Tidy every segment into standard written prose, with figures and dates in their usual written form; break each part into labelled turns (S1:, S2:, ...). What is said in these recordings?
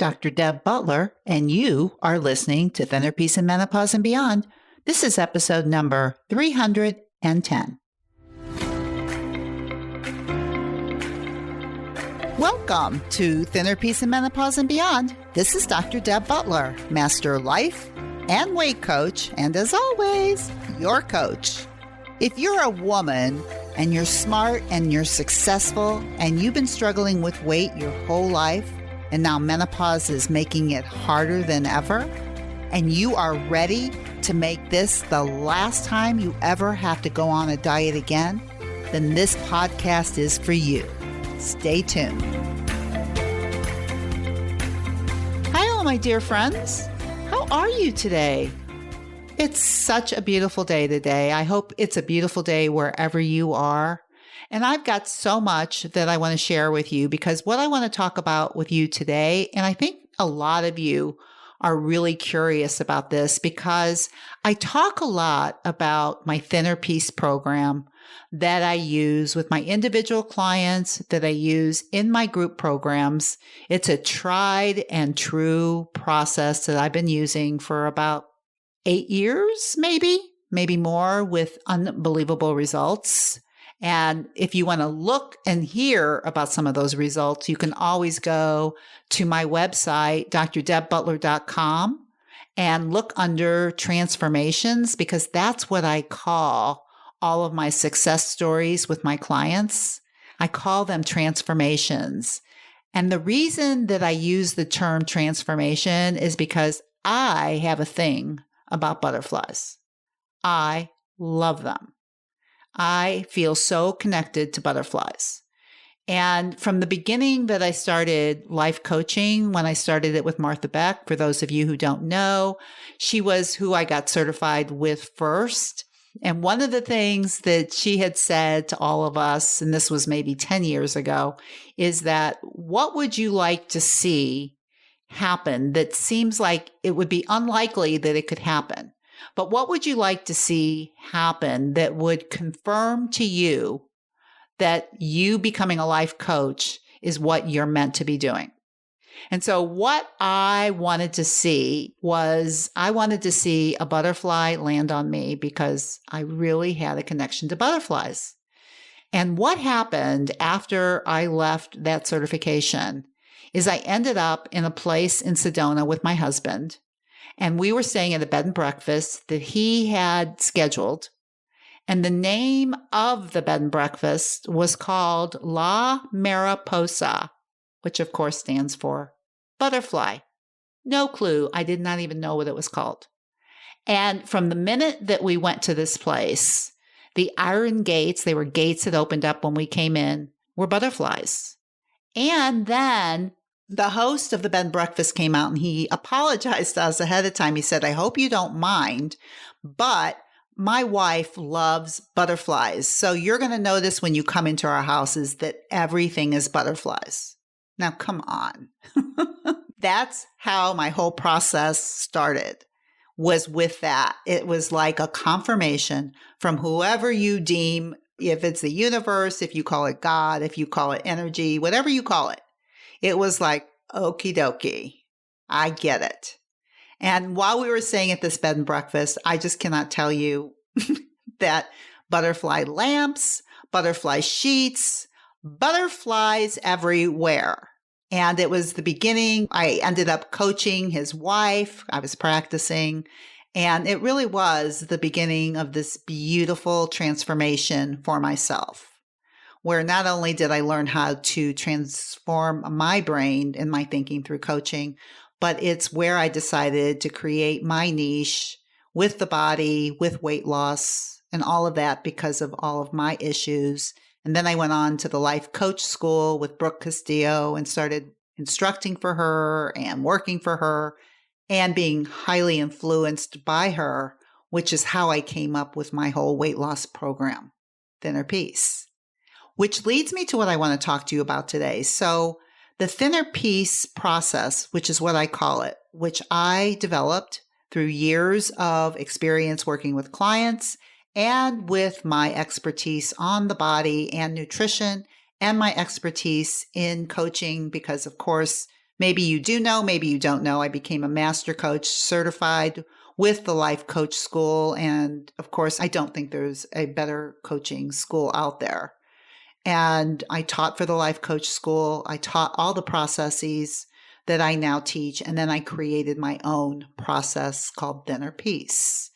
S1: Dr. Deb Butler, and you are listening to Thinner Peace and Menopause and Beyond. This is episode number 310. Welcome to Thinner Peace and Menopause and Beyond. This is Dr. Deb Butler, Master Life and Weight Coach, and as always, your coach. If you're a woman and you're smart and you're successful and you've been struggling with weight your whole life, and now menopause is making it harder than ever, and you are ready to make this the last time you ever have to go on a diet again, then this podcast is for you. Stay tuned. Hi, my dear friends. How are you today? It's such a beautiful day today. I hope it's a beautiful day wherever you are. And I've got so much that I want to share with you because what I want to talk about with you today, and I think a lot of you are really curious about this because I talk a lot about my Thinner Peace program that I use with my individual clients, that I use in my group programs. It's a tried and true process that I've been using for about 8 years, maybe more, with unbelievable results. And if you want to look and hear about some of those results, you can always go to my website, drdebbutler.com, and look under transformations, because that's what I call all of my success stories with my clients. I call them transformations. And the reason that I use the term transformation is because I have a thing about butterflies. I love them. I feel so connected to butterflies. And from the beginning that I started life coaching, when I started it with Martha Beck, for those of you who don't know, she was who I got certified with first. And one of the things that she had said to all of us, and this was maybe 10 years ago, is that what would you like to see happen that seems like it would be unlikely that it could happen? But what would you like to see happen that would confirm to you that you becoming a life coach is what you're meant to be doing? And so what I wanted to see was a butterfly land on me because I really had a connection to butterflies. And what happened after I left that certification is I ended up in a place in Sedona with my husband. And we were staying at a bed and breakfast that he had scheduled. And the name of the bed and breakfast was called La Mariposa, which of course stands for butterfly. No clue. I did not even know what it was called. And from the minute that we went to this place, the iron gates, they were gates that opened up when we came in, were butterflies. And then the host of the bed and breakfast came out and he apologized to us ahead of time. He said, I hope you don't mind, but my wife loves butterflies. So you're going to notice when you come into our houses that everything is butterflies. Now, come on. That's how my whole process started, was with that. It was like a confirmation from whoever you deem, if it's the universe, if you call it God, if you call it energy, whatever you call it. It was like, okie dokie, I get it. And while we were staying at this bed and breakfast, I just cannot tell you that butterfly lamps, butterfly sheets, butterflies everywhere. And it was the beginning. I ended up coaching his wife. I was practicing. And it really was the beginning of this beautiful transformation for myself, where not only did I learn how to transform my brain and my thinking through coaching, but it's where I decided to create my niche with the body, with weight loss, and all of that because of all of my issues. And then I went on to the life coach school with Brooke Castillo and started instructing for her and working for her and being highly influenced by her, which is how I came up with my whole weight loss program, Thinner Peace. Which leads me to what I want to talk to you about today. So the Thinner Peace process, which is what I call it, which I developed through years of experience working with clients and with my expertise on the body and nutrition and my expertise in coaching, because of course, Maybe you do know, maybe you don't know. I became a master coach certified with the Life Coach School. And of course, I don't think there's a better coaching school out there. And I taught for the Life Coach School. I taught all the processes that I now teach. And then I created my own process called Thinner Peace.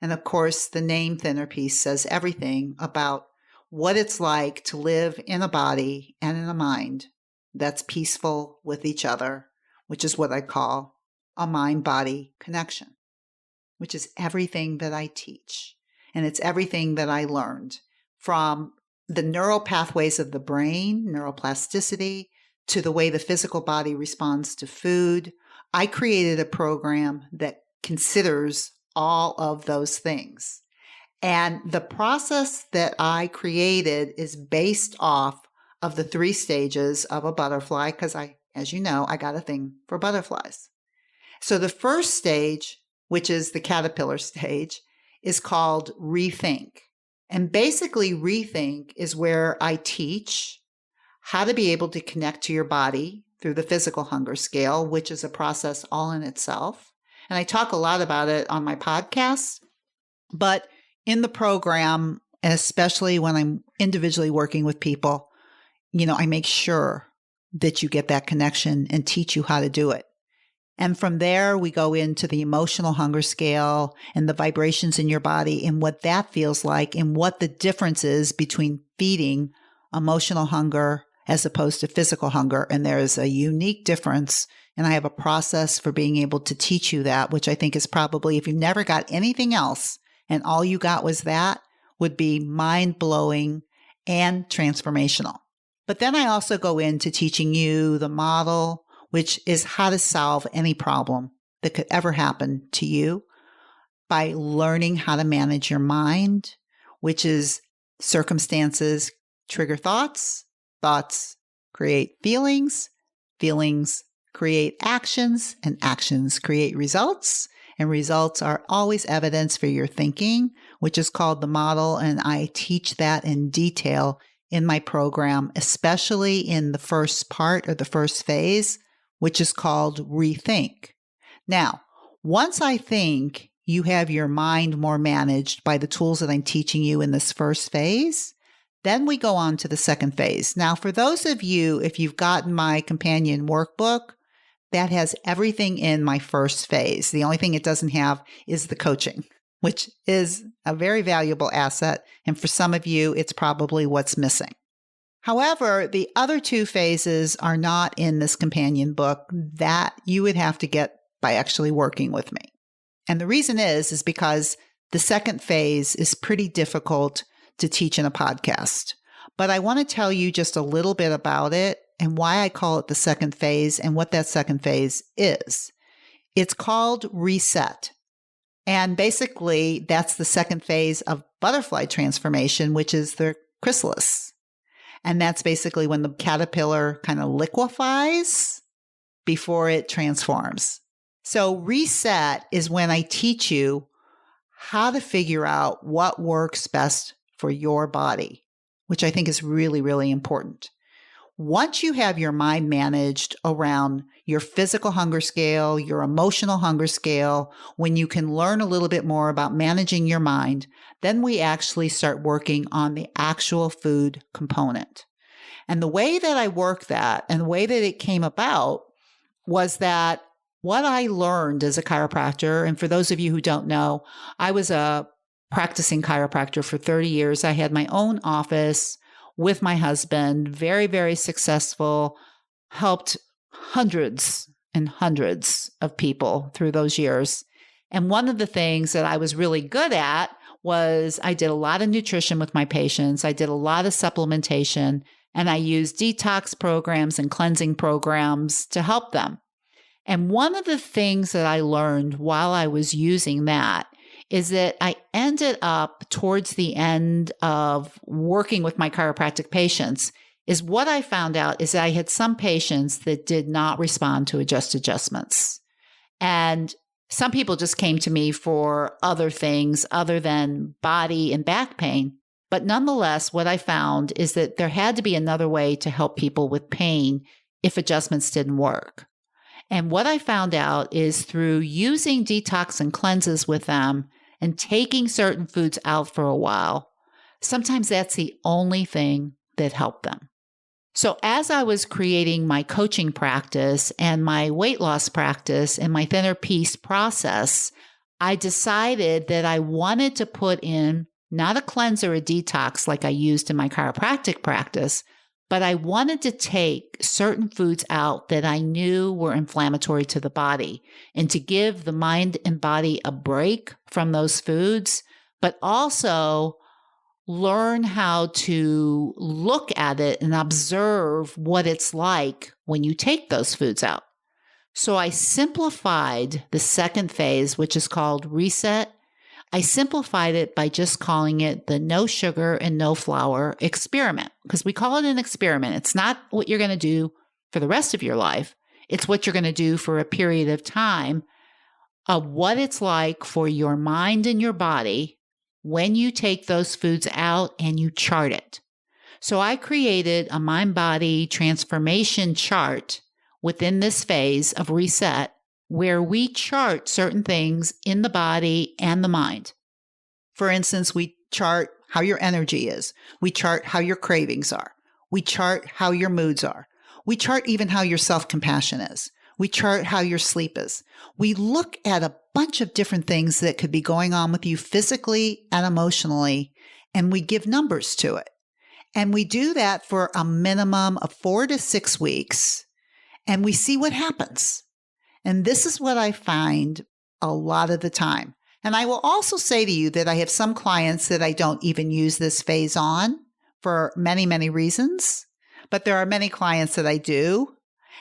S1: And of course, the name Thinner Peace says everything about what it's like to live in a body and in a mind that's peaceful with each other, which is what I call a mind-body connection, which is everything that I teach. And it's everything that I learned from the neural pathways of the brain, neuroplasticity, to the way the physical body responds to food. I created a program that considers all of those things. And the process that I created is based off of the 3 stages of a butterfly, because as you know, I got a thing for butterflies. So the first stage, which is the caterpillar stage, is called rethink. And basically rethink is where I teach how to be able to connect to your body through the physical hunger scale, which is a process all in itself. And I talk a lot about it on my podcast, but in the program, and especially when I'm individually working with people, I make sure that you get that connection and teach you how to do it. And from there, we go into the emotional hunger scale and the vibrations in your body and what that feels like and what the difference is between feeding emotional hunger as opposed to physical hunger. And there is a unique difference. And I have a process for being able to teach you that, which I think is probably, if you've never got anything else and all you got was that, would be mind-blowing and transformational. But then I also go into teaching you the model, which is how to solve any problem that could ever happen to you by learning how to manage your mind, which is circumstances trigger thoughts, thoughts create feelings, feelings create actions, and actions create results. And results are always evidence for your thinking, which is called the model. And I teach that in detail in my program, especially in the first part or the first phase, which is called rethink. Now, once I think you have your mind more managed by the tools that I'm teaching you in this first phase, then we go on to the second phase. Now, for those of you, if you've gotten my companion workbook, that has everything in my first phase. The only thing it doesn't have is the coaching, which is a very valuable asset. And for some of you, it's probably what's missing. However, the other 2 phases are not in this companion book that you would have to get by actually working with me. And the reason is because the second phase is pretty difficult to teach in a podcast. But I want to tell you just a little bit about it and why I call it the second phase and what that second phase is. It's called reset. And basically, that's the second phase of butterfly transformation, which is the chrysalis. And that's basically when the caterpillar kind of liquefies before it transforms. So reset is when I teach you how to figure out what works best for your body, which I think is really, really important. Once you have your mind managed around your physical hunger scale, your emotional hunger scale, when you can learn a little bit more about managing your mind, then we actually start working on the actual food component. And the way that I work that and the way that it came about was that what I learned as a chiropractor, and for those of you who don't know, I was a practicing chiropractor for 30 years. I had my own office with my husband, very, very successful, helped hundreds and hundreds of people through those years. And one of the things that I was really good at was I did a lot of nutrition with my patients. I did a lot of supplementation, and I used detox programs and cleansing programs to help them. And one of the things that I learned while I was using that is that I ended up towards the end of working with my chiropractic patients is what I found out is that I had some patients that did not respond to adjustments. And some people just came to me for other things other than body and back pain. But nonetheless, what I found is that there had to be another way to help people with pain if adjustments didn't work. And what I found out is through using detox and cleanses with them and taking certain foods out for a while, sometimes that's the only thing that helped them. So as I was creating my coaching practice and my weight loss practice and my thinner peace process, I decided that I wanted to put in not a cleanse or a detox like I used in my chiropractic practice, but I wanted to take certain foods out that I knew were inflammatory to the body and to give the mind and body a break from those foods, but also learn how to look at it and observe what it's like when you take those foods out. So I simplified the second phase, which is called reset. I simplified it by just calling it the no sugar and no flour experiment, because we call it an experiment. It's not what you're going to do for the rest of your life. It's what you're going to do for a period of time of what it's like for your mind and your body when you take those foods out and you chart it. So I created a mind-body transformation chart within this phase of reset where we chart certain things in the body and the mind. For instance, we chart how your energy is. We chart how your cravings are. We chart how your moods are. We chart even how your self-compassion is. We chart how your sleep is. We look at a bunch of different things that could be going on with you physically and emotionally, and we give numbers to it. And we do that for a minimum of 4 to 6 weeks, and we see what happens. And this is what I find a lot of the time. And I will also say to you that I have some clients that I don't even use this phase on for many, many reasons, but there are many clients that I do.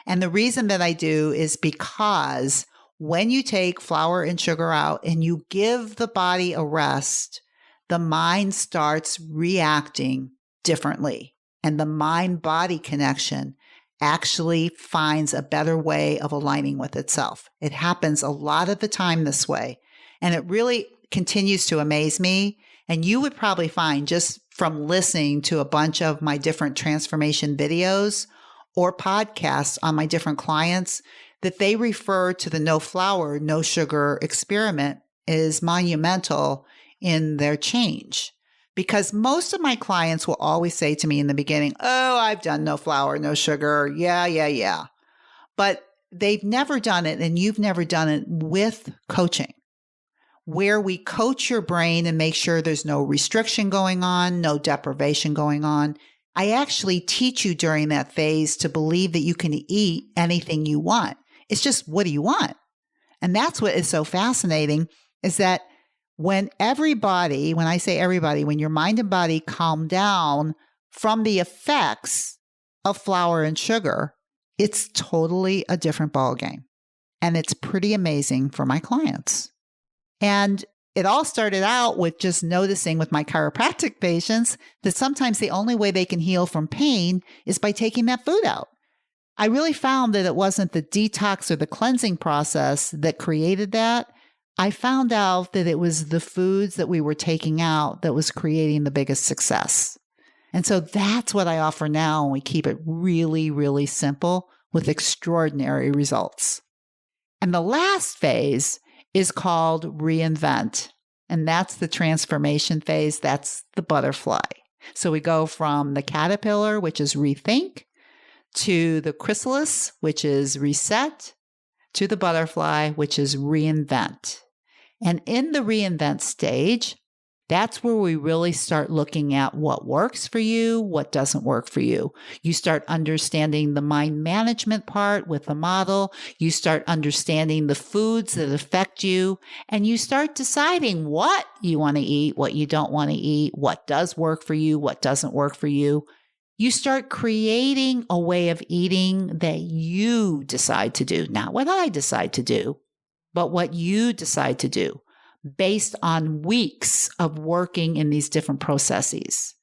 S1: And the reason that I do is because when you take flour and sugar out and you give the body a rest, the mind starts reacting differently. And the mind-body connection actually finds a better way of aligning with itself. It happens a lot of the time this way. And it really continues to amaze me. And you would probably find just from listening to a bunch of my different transformation videos or podcasts on my different clients that they refer to the no flour, no sugar experiment is monumental in their change. Because most of my clients will always say to me in the beginning, oh, I've done no flour, no sugar. Yeah. But they've never done it, and you've never done it with coaching, where we coach your brain and make sure there's no restriction going on, no deprivation going on. I actually teach you during that phase to believe that you can eat anything you want. It's just, what do you want? And that's what is so fascinating, is that when I say everybody, when your mind and body calm down from the effects of flour and sugar, it's totally a different ballgame. And it's pretty amazing for my clients. And it all started out with just noticing with my chiropractic patients that sometimes the only way they can heal from pain is by taking that food out. I really found that it wasn't the detox or the cleansing process that created that. I found out that it was the foods that we were taking out that was creating the biggest success. And so that's what I offer now, and we keep it really, really simple with extraordinary results. And the last phase is called reinvent. And that's the transformation phase. That's the butterfly. So we go from the caterpillar, which is rethink, to the chrysalis, which is reset, to the butterfly, which is reinvent. And in the reinvent stage, that's where we really start looking at what works for you, what doesn't work for you. You start understanding the mind management part with the model. You start understanding the foods that affect you, and you start deciding what you want to eat, what you don't want to eat, what does work for you, what doesn't work for you. You start creating a way of eating that you decide to do, not what I decide to do, but what you decide to do, based on weeks of working in these different processes.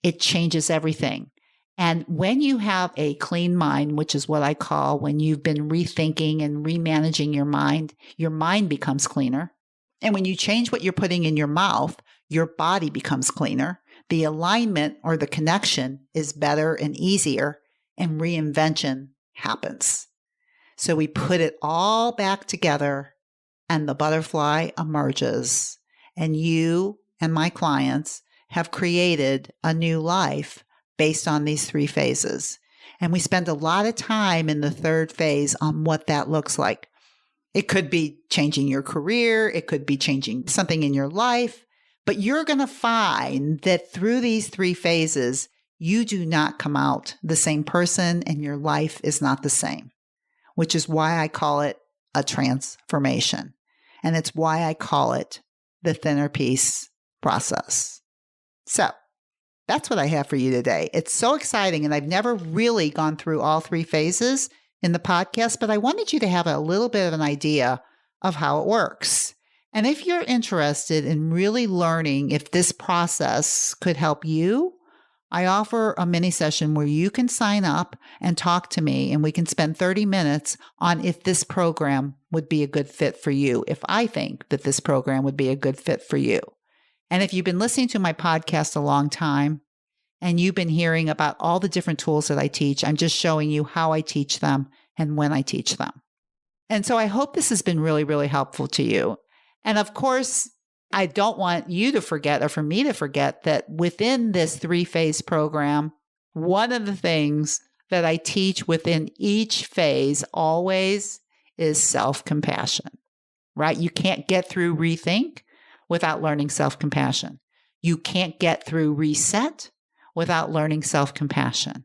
S1: It changes everything. And when you have a clean mind, which is what I call when you've been rethinking and remanaging your mind becomes cleaner. And when you change what you're putting in your mouth, your body becomes cleaner. The alignment or the connection is better and easier, and reinvention happens. So we put it all back together and the butterfly emerges. And you and my clients have created a new life based on these 3 phases. And we spend a lot of time in the 3rd phase on what that looks like. It could be changing your career. It could be changing something in your life. But you're going to find that through these 3 phases, you do not come out the same person and your life is not the same, which is why I call it a transformation. And it's why I call it the thinner peace process. So that's what I have for you today. It's so exciting. And I've never really gone through all 3 phases in the podcast, but I wanted you to have a little bit of an idea of how it works. And if you're interested in really learning if this process could help you, I offer a mini session where you can sign up and talk to me, and we can spend 30 minutes on if this program would be a good fit for you, if I think that this program would be a good fit for you. And if you've been listening to my podcast a long time and you've been hearing about all the different tools that I teach, I'm just showing you how I teach them and when I teach them. And so I hope this has been really, really helpful to you. And of course, I don't want you to forget or for me to forget that within this 3-phase program, one of the things that I teach within each phase always is self-compassion, right? You can't get through Rethink without learning self-compassion. You can't get through Reset without learning self-compassion.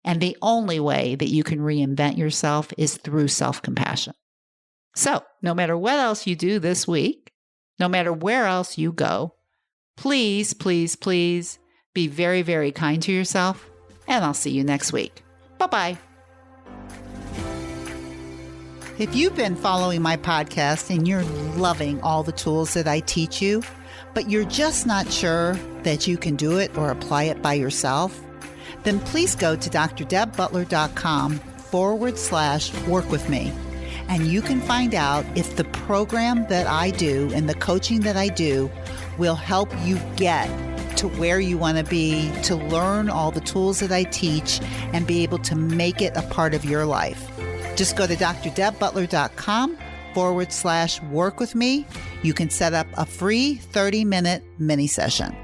S1: And the only way that you can reinvent yourself is through self-compassion. So no matter what else you do this week, no matter where else you go, please, please, please be very, very kind to yourself, and I'll see you next week. Bye-bye. If you've been following my podcast and you're loving all the tools that I teach you, but you're just not sure that you can do it or apply it by yourself, then please go to drdebbutler.com/work with me. And you can find out if the program that I do and the coaching that I do will help you get to where you want to be, to learn all the tools that I teach and be able to make it a part of your life. Just go to drdebbutler.com/work with me. You can set up a free 30-minute mini session.